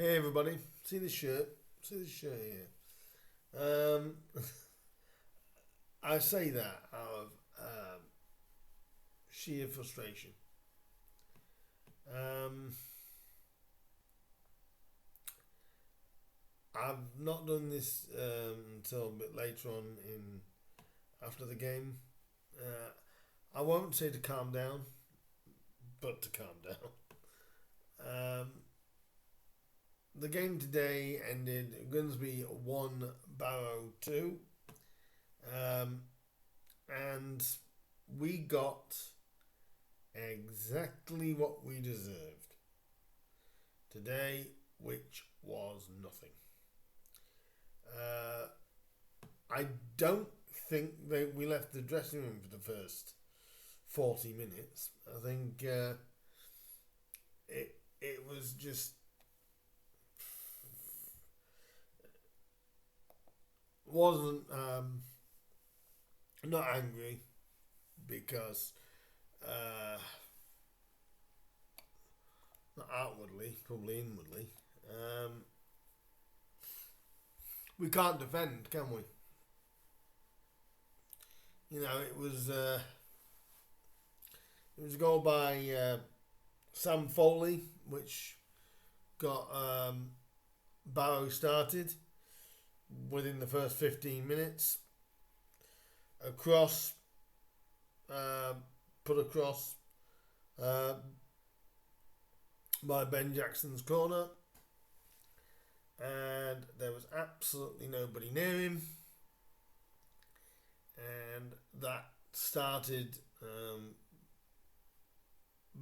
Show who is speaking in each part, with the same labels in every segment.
Speaker 1: Hey everybody, see this shirt? See this shirt here? I say that out of sheer frustration. I've not done this until a bit later on in after the game. I won't say to calm down, but to calm down. The game today ended Grimsby 1, Barrow 2. And we got exactly what we deserved today, which was nothing. I don't think that we left the dressing room for the first 40 minutes. I think it was just wasn't not angry because not outwardly, probably inwardly. We can't defend, can we? You know, it was a goal by Sam Foley, which got Barrow started within the first 15 minutes. A cross, put across by Ben Jackson's corner, and there was absolutely nobody near him, and that started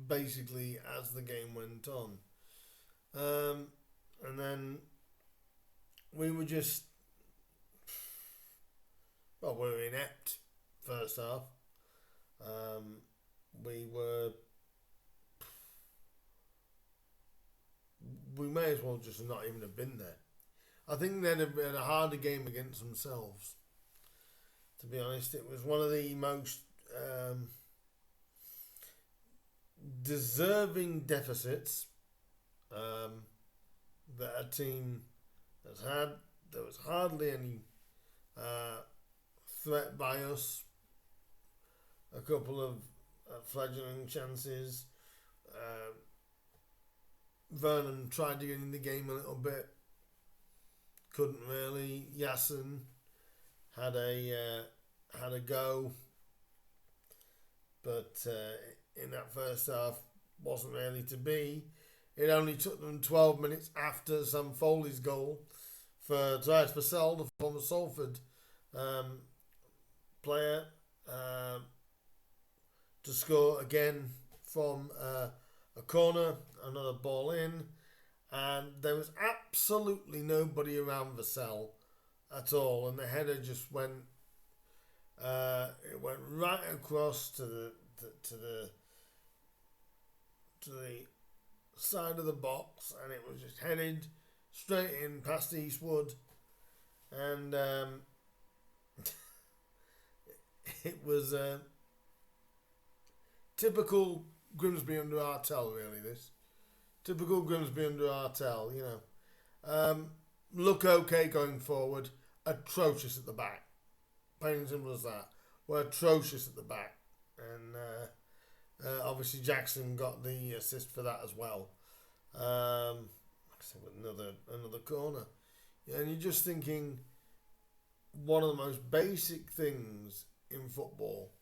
Speaker 1: basically as the game went on, and then we were just we were inept first half. We may as well just not even have been there. I think they'd have had a harder game against themselves. To be honest, it was one of the most deserving deficits that a team has had. There was hardly any threat by us. A couple of fledgling chances. Vernon tried to get in the game a little bit. Couldn't really. Yassen had a go, but in that first half wasn't really to be. It only took them 12 minutes after some Foley's goal for Tobias Purcell, the former Salford player, to score again from a corner, another ball in, and there was absolutely nobody around Vassell at all, and the header just went. It went right across to the side of the box, and it was just headed straight in past Eastwood, and it was typical Grimsby under Artell, really. This typical Grimsby under Artell, you know. Look okay going forward, atrocious at the back. Plain and simple as that. We're atrocious at the back, and obviously Jackson got the assist for that as well. With another corner, and you're just thinking one of the most basic things in football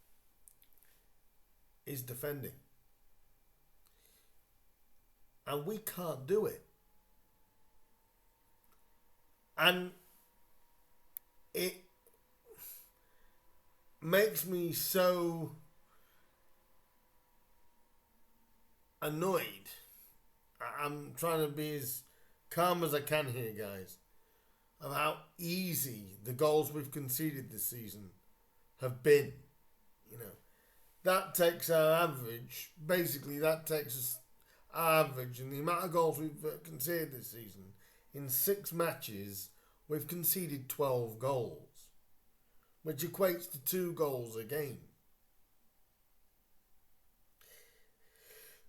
Speaker 1: is defending. And we can't do it. And it makes me so annoyed. I'm trying to be as calm as I can here, guys, of how easy the goals we've conceded this season have been. You know, that takes our average. Basically, that takes us average, and the amount of goals we've conceded this season in 6 matches, we've conceded 12 goals, which equates to 2 goals a game.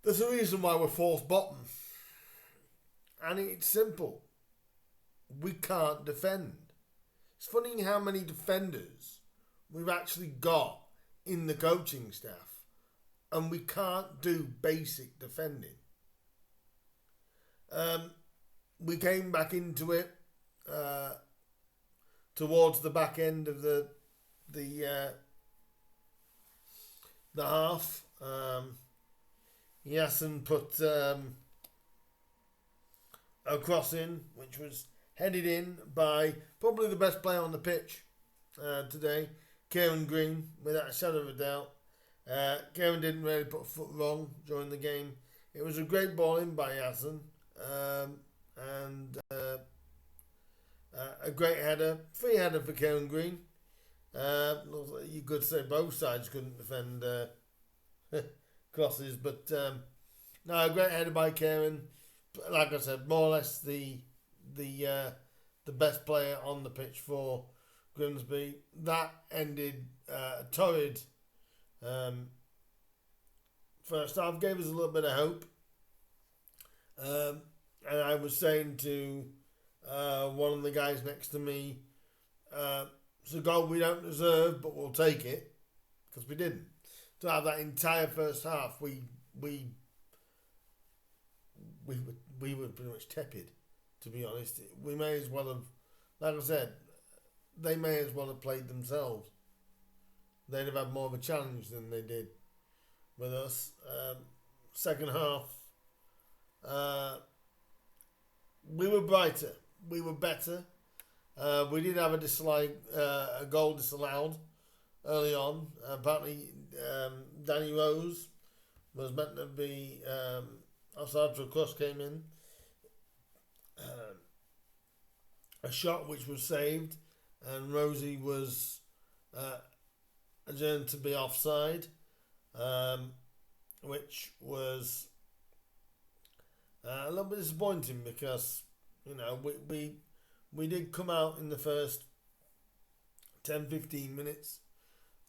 Speaker 1: There's a reason why we're fourth bottom. And it's simple. We can't defend. It's funny how many defenders we've actually got in the coaching staff, and we can't do basic defending. We came back into it towards the back end of the half. Yasin put a cross in, which was headed in by probably the best player on the pitch today, Kieran Green, without a shadow of a doubt. Kieran didn't really put a foot wrong during the game. It was a great ball in by Yasin, and a great header, free header for Kieran Green. You could say both sides couldn't defend crosses, but no, a great header by Kieran. Like I said, more or less the best player on the pitch for Grimsby. That ended a torrid first half, gave us a little bit of hope. And I was saying to one of the guys next to me, it's a goal we don't deserve, but we'll take it, because we didn't. To have that entire first half, we were pretty much tepid, to be honest. We may as well have, like I said, they may as well have played themselves. They'd have had more of a challenge than they did with us. Second half, we were brighter. We were better. We did have a goal disallowed early on. Apparently, Danny Rose was meant to be offside, so a cross came in. A shot which was saved, and Rosie was adjourned to be offside, which was a little bit disappointing, because we did come out in the first 10-15 minutes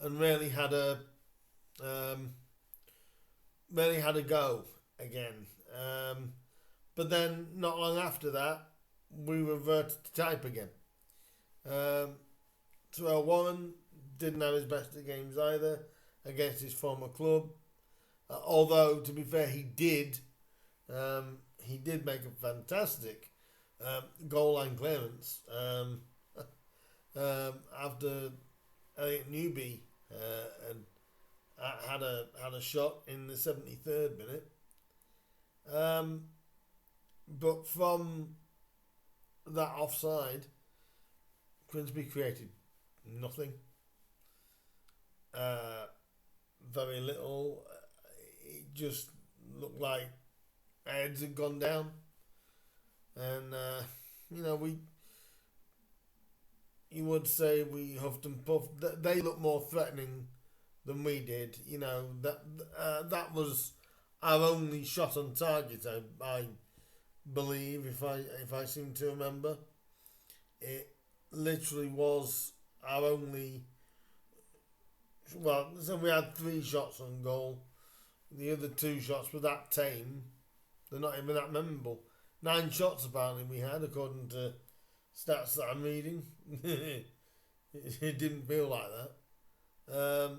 Speaker 1: and really had a go again. But then not long after that, we reverted to type again. Terrell Warren didn't have his best of games either against his former club. Although, to be fair, he did make a fantastic goal line clearance after Elliot Newby had a shot in the 73rd minute. But from that offside, Grimsby created nothing. Very little. It just looked like heads had gone down. And, you would say we huffed and puffed. They looked more threatening than we did. That was our only shot on target, I believe, if I seem to remember. It literally was our only. Well, so we had 3 shots on goal. The other 2 shots were that tame. They're not even that memorable. 9 shots apparently we had, according to stats that I'm reading. It didn't feel like that.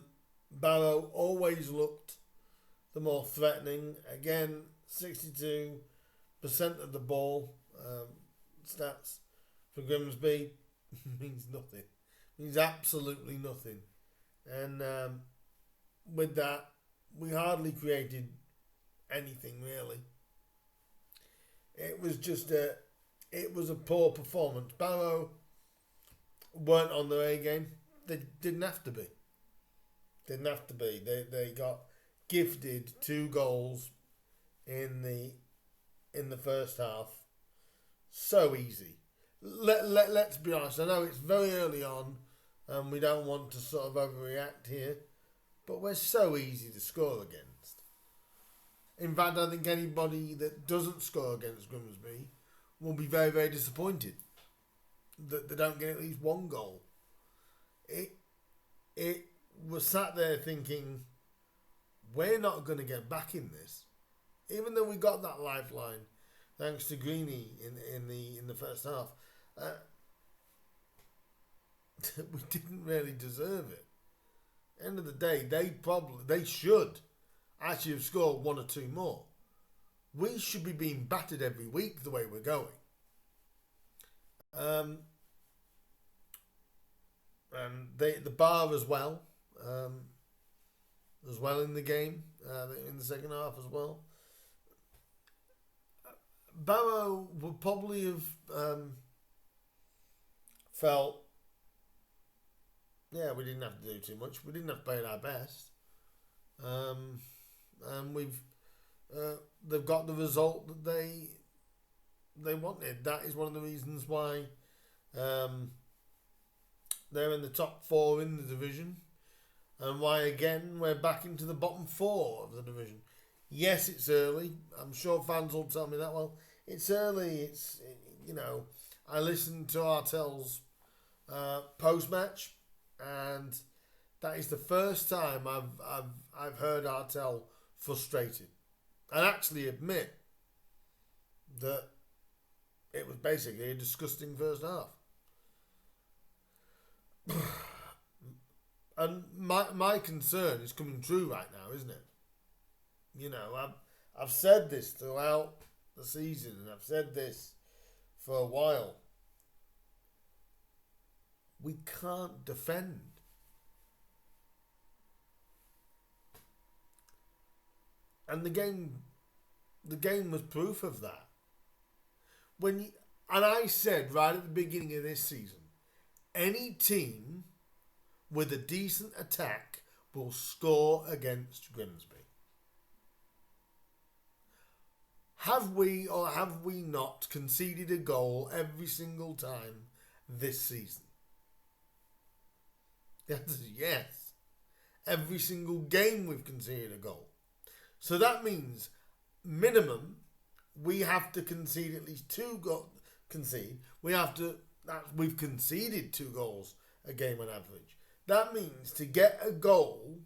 Speaker 1: Barrow always looked the more threatening. Again, 62% of the ball. Stats for Grimsby means nothing. Means absolutely nothing. And with that, we hardly created anything really. It was just a poor performance. Barrow weren't on their A game. They didn't have to be. They got gifted 2 goals in the first half. So easy. Let's be honest. I know it's very early on, and we don't want to sort of overreact here, but we're so easy to score against. In fact, I think anybody that doesn't score against Grimsby will be very, very disappointed that they don't get at least 1 goal. It was sat there thinking, we're not going to get back in this. Even though we got that lifeline thanks to Greeny in the first half. We didn't really deserve it. End of the day, they should actually have scored one or two more. We should be being battered every week the way we're going. And the bar as well in the game in the second half as well. Barrow would probably have felt, yeah, we didn't have to do too much. We didn't have to play at our best, and they've got the result that they wanted. That is one of the reasons why they're in the top four in the division, and why again we're back into the bottom four of the division. Yes, it's early. I'm sure fans will tell me that. Well, it's early. I listened to Artell's post match, and that is the first time I've heard Artell frustrated, and actually admit that it was basically a disgusting first half. And my concern is coming true right now, isn't it? I've said this throughout the season, and I've said this for a while. We can't defend. And the game was proof of that. And I said right at the beginning of this season, any team with a decent attack will score against Grimsby. Have we or have we not conceded a goal every single time this season? The answer is yes. Every single game we've conceded a goal. So that means minimum we have to concede at least two goals. We've conceded 2 goals a game on average. That means to get a goal,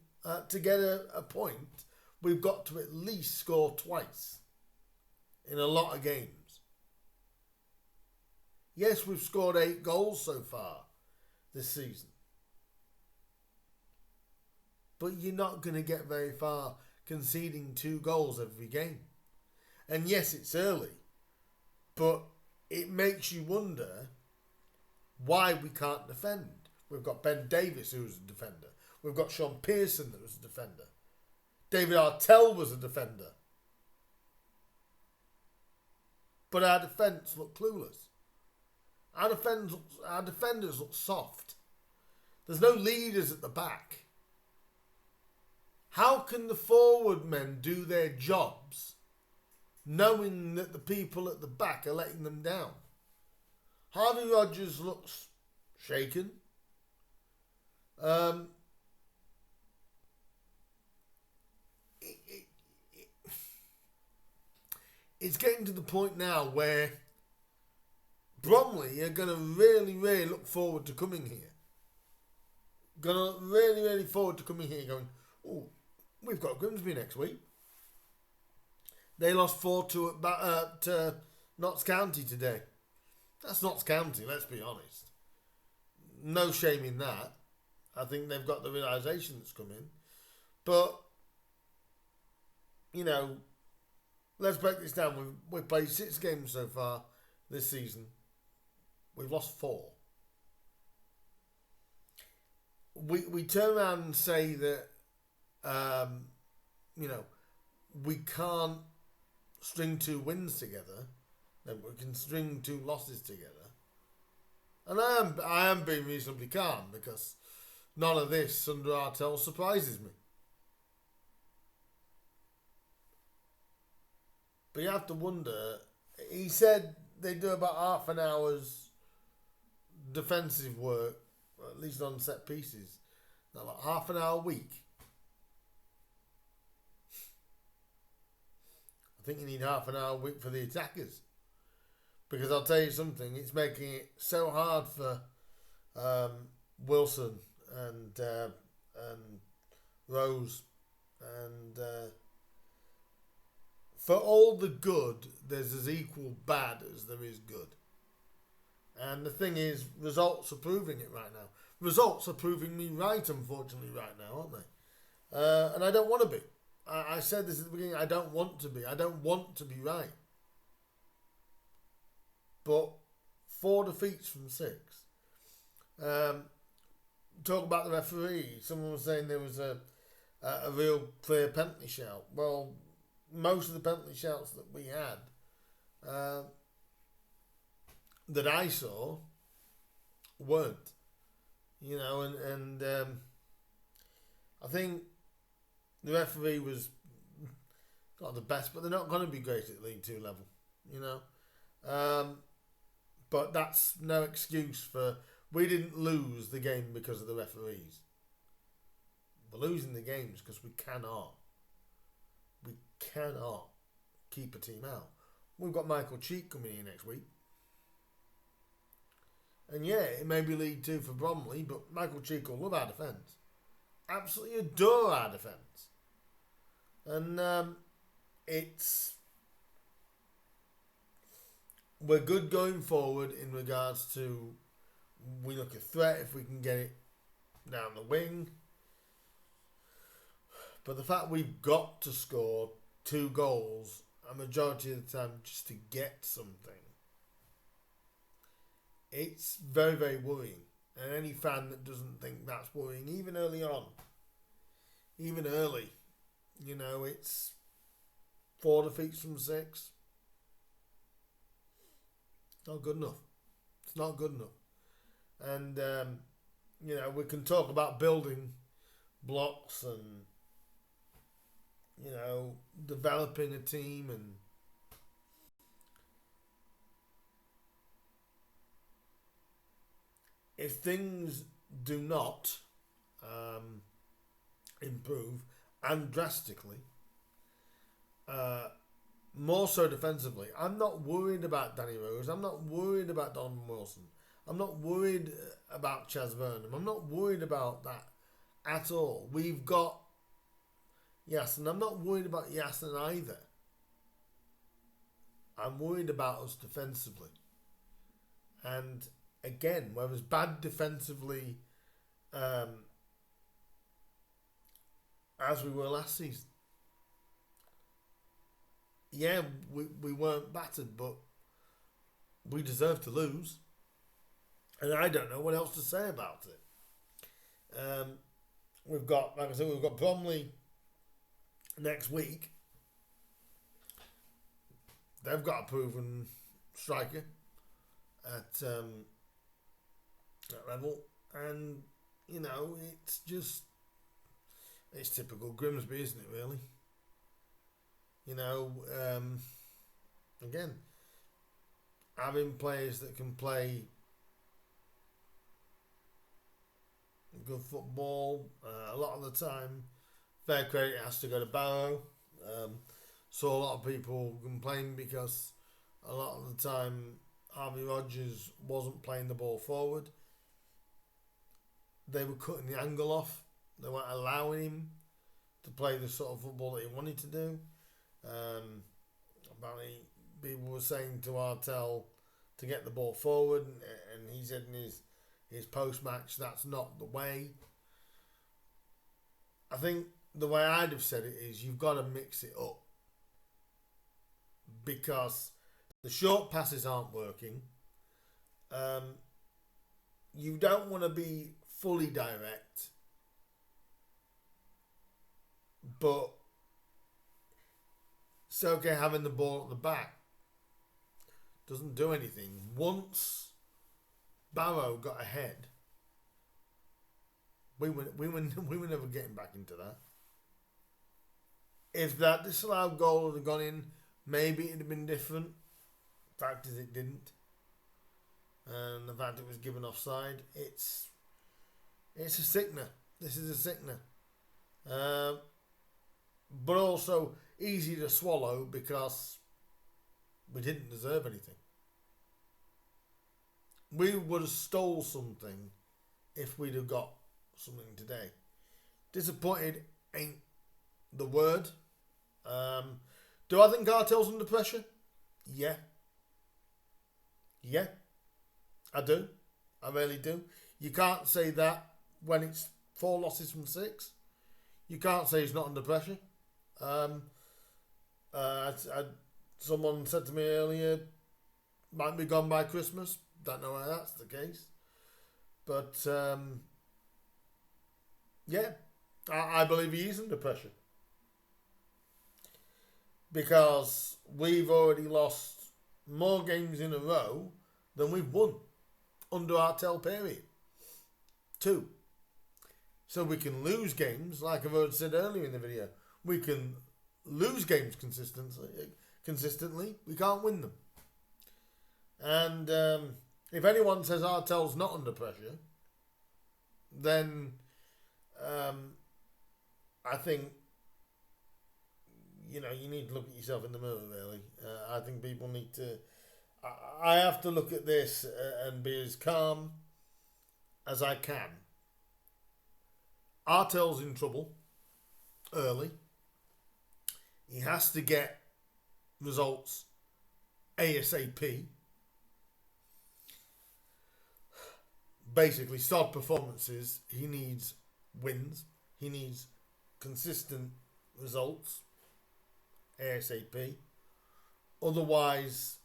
Speaker 1: to get a point, we've got to at least score twice in a lot of games. Yes, we've scored 8 goals so far this season. But you're not going to get very far conceding 2 goals every game. And yes, it's early, but it makes you wonder why we can't defend. We've got Ben Davis, who's a defender. We've got Sean Pearson, that was a defender. David Artell was a defender. But our defence looked clueless. Our defenders look soft. There's no leaders at the back. How can the forward men do their jobs knowing that the people at the back are letting them down? Harvey Rogers looks shaken. It's getting to the point now where Bromley are going to really, really look forward to coming here. Going to really, really forward to coming here going, oh, we've got Grimsby next week. They lost 4-2 at Notts County today. That's Notts County, let's be honest. No shame in that. I think they've got the realisation that's come in. But, let's break this down. We've played 6 games so far this season. We've lost 4. We turn around and say that, we can't string 2 wins together. Then we can string 2 losses together. And I am being reasonably calm because none of this under Artell surprises me. But you have to wonder, he said they do about half an hour's defensive work, at least on set pieces. Now, like half an hour a week. I think you need half an hour a week for the attackers. Because I'll tell you something, it's making it so hard for Wilson and Rose and for all the good, there's as equal bad as there is good. And the thing is, results are proving it right now. Results are proving me right, unfortunately, right now, aren't they? And I don't want to be. I said this at the beginning. I don't want to be. I don't want to be right. But 4 defeats from 6. Talk about the referee. Someone was saying there was a real clear penalty shout. Well, most of the penalty shouts that we had, that I saw, weren't. You know, and I think the referee was not the best, but they're not going to be great at League 2 level. You know, but that's no excuse for. We didn't lose the game because of the referees. We're losing the games because we cannot keep a team out. We've got Michael Cheek coming in next week. And yeah, it may be League 2 for Bromley, but Michael Cheek will love our defence. Absolutely adore our defence. And we're good going forward in regards to we look a threat if we can get it down the wing. But the fact we've got to score 2 goals a majority of the time just to get something, it's very, very worrying. And any fan that doesn't think that's worrying, even early on, even early, you know, it's 4 defeats from 6. It's not good enough. It's not good enough. And, you know, we can talk about building blocks and, you know, developing a team and if things do not improve, and drastically, more so defensively, I'm not worried about Danny Rose. I'm not worried about Donovan Wilson. I'm not worried about Chaz Vernon. I'm not worried about that at all. We've got Yasin. I'm not worried about Yasin either. I'm worried about us defensively. And again, we're as bad defensively as we were last season. Yeah, we weren't battered, but we deserved to lose. And I don't know what else to say about it. We've got, like I said, we've got Bromley next week. They've got a proven striker at that level. And, you know, it's typical Grimsby, isn't it, really? You know, again, having players that can play good football, a lot of the time, fair credit has to go to Barrow. Saw a lot of people complain because a lot of the time Harvey Rogers wasn't playing the ball forward. They were cutting the angle off. They weren't allowing him to play the sort of football that he wanted to do. Apparently, people were saying to Artel to get the ball forward, and he said in his post-match, that's not the way. I think the way I'd have said it is you've got to mix it up because the short passes aren't working. You don't want to be fully direct, but it's okay having the ball at the back. Doesn't do anything. Once Barrow got ahead, we were never getting back into that. If that disallowed goal had gone in, maybe it'd have been different. Fact is, it didn't. And the fact it was given offside, it's a sickener. This is a sickener. But also easy to swallow because we didn't deserve anything. We would have stole something if we'd have got something today. Disappointed ain't the word. Do I think Artel's under pressure? Yeah. Yeah, I do. I really do. You can't say that when it's 4 losses from 6. You can't say he's not under pressure. Someone said to me earlier, might be gone by Christmas. Don't know why that's the case. But, yeah, I believe he is under pressure. Because we've already lost more games in a row than we've won under our tell period. 2. So we can lose games, like I've already said earlier in the video. We can lose games consistently. We can't win them. And if anyone says Artel's not under pressure, then I think, you need to look at yourself in the mirror, really. I think people need to... I have to look at this and be as calm as I can. Artel's in trouble early. He has to get results ASAP. Basically, sod performances. He needs wins. He needs consistent results ASAP. Otherwise,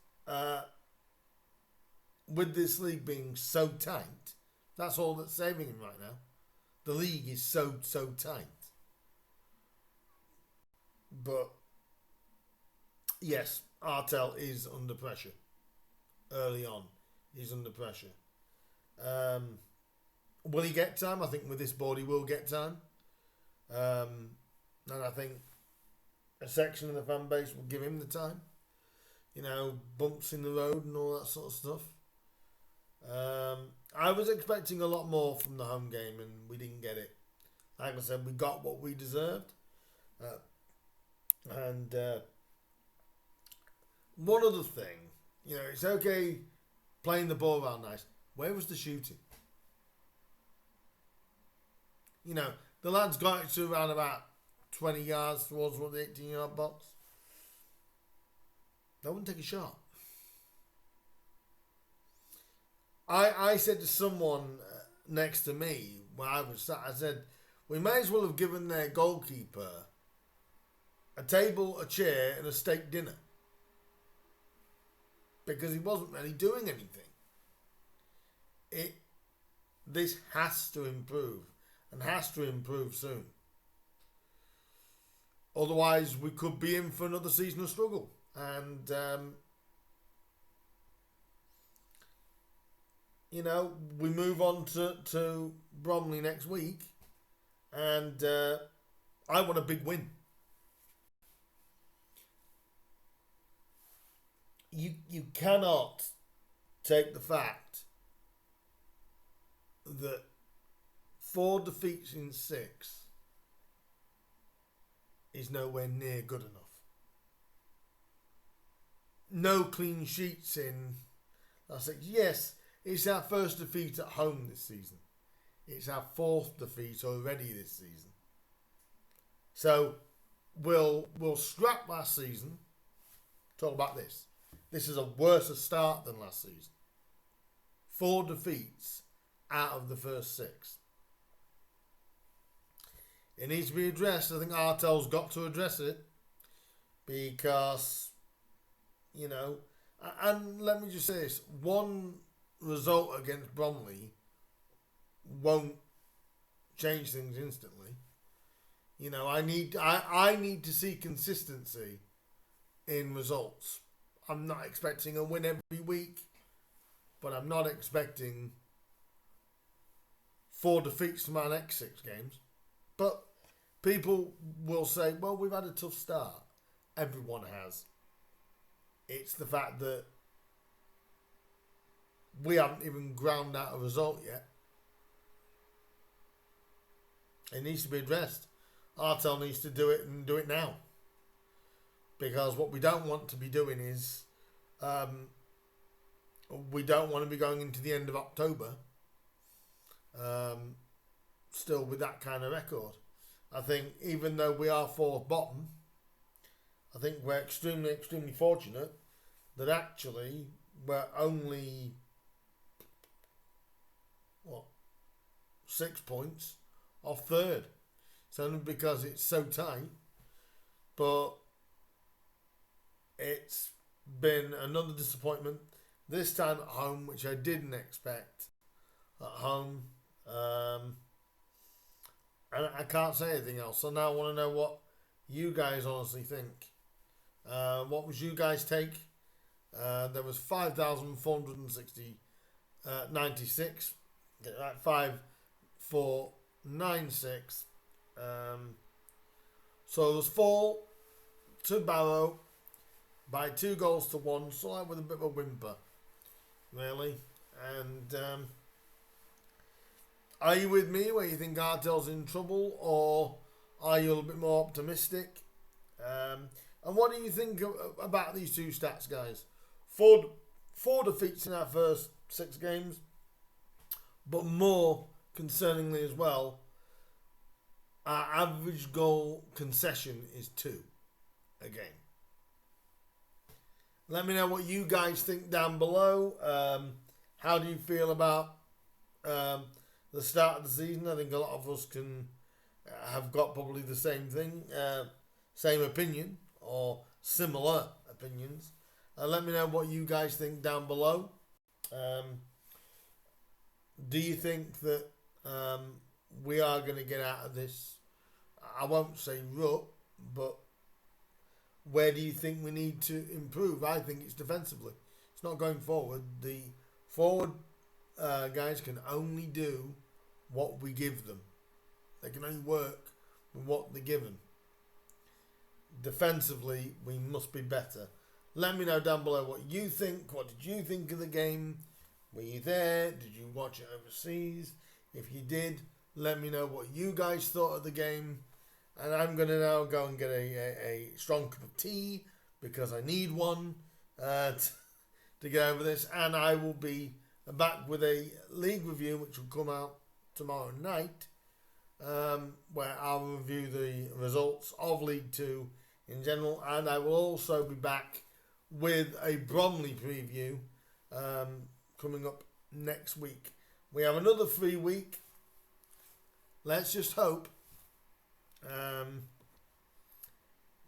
Speaker 1: with this league being so tight, that's all that's saving him right now. The league is so tight. But yes, Artel is under pressure. Early on, he's under pressure. Will he get time? I think with this board he will get time. And I think a section of the fan base will give him the time. Bumps in the road and all that sort of stuff. I was expecting a lot more from the home game and we didn't get it. Like I said, we got what we deserved. And one other thing, it's okay playing the ball around nice. Where was the shooting? The lads got it to around about 20 yards towards the 18-yard box. They wouldn't take a shot. I said to someone next to me where I was sat, I said, we may as well have given their goalkeeper a table, a chair and a steak dinner. Because he wasn't really doing anything. This has to improve and has to improve soon. Otherwise, we could be in for another season of struggle. And, we move on to Bromley next week. And I want a big win. You cannot take the fact that 4 defeats in 6 is nowhere near good enough. No clean sheets in last 6. Yes, it's our first defeat at home this season. It's our 4th defeat already this season. So we'll scrap last season. Talk about this. This is a worse start than last season. 4 defeats out of the first 6. It needs to be addressed. I think Artel's got to address it because, and let me just say this, one result against Bromley won't change things instantly. I need to see consistency in results. I'm not expecting a win every week, but I'm not expecting 4 defeats from our next 6 games. But people will say, well, we've had a tough start. Everyone has. It's the fact that we haven't even ground out a result yet. It needs to be addressed. Artel needs to do it and do it now. Because what we don't want to be doing is we don't want to be going into the end of October still with that kind of record. I think even though we are 4th bottom, I think we're extremely, extremely fortunate that actually we're only, 6 points off third. It's only because it's so tight, but it's been another disappointment. This time at home, which I didn't expect at home. And I can't say anything else. So now I want to know what you guys honestly think. What was you guys' take? There was 5,460, 96. Get that, 5,496. So there's 4 to Barrow by 2 goals to 1. So like with a bit of a whimper, really. And are you with me where you think Artel's in trouble, or are you a little bit more optimistic? And what do you think about these two stats, guys? 4 defeats in our first 6 games, but more concerningly as well, our average goal concession is 2 a game. Let me know what you guys think down below. How do you feel about the start of the season? I think a lot of us can have got probably the same thing, same opinion or similar opinions. Let me know what you guys think down below. Do you think that we are going to get out of this, I won't say rut, but where do you think we need to improve? I think it's defensively. It's not going forward. The forward guys can only do what we give them. They can only work with what they're given. Defensively, we must be better. Let me know down below what you think. What did you think of the game? Were you there? Did you watch it overseas? If you did, let me know what you guys thought of the game. And I'm going to now go and get a strong cup of tea, because I need one to get over this. And I will be back with a league review, which will come out tomorrow night, where I'll review the results of League 2 in general. And I will also be back with a Bromley preview coming up next week. We have another free week. Let's just hope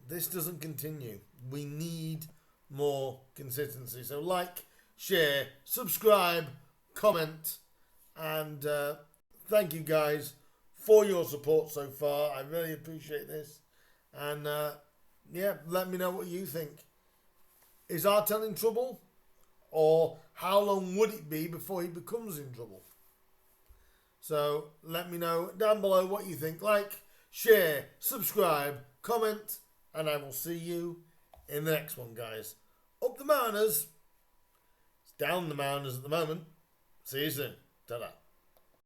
Speaker 1: this doesn't continue. We need more consistency. So like, share, subscribe, comment, and thank you guys for your support so far. I really appreciate this. And yeah, let me know what you think. Is Artel in trouble? Or how long would it be before he becomes in trouble? So let me know down below what you think. Like, share, subscribe, comment, and I will see you in the next one, guys. Up the Mariners. It's down the Mariners at the moment. See you soon. Ta-da.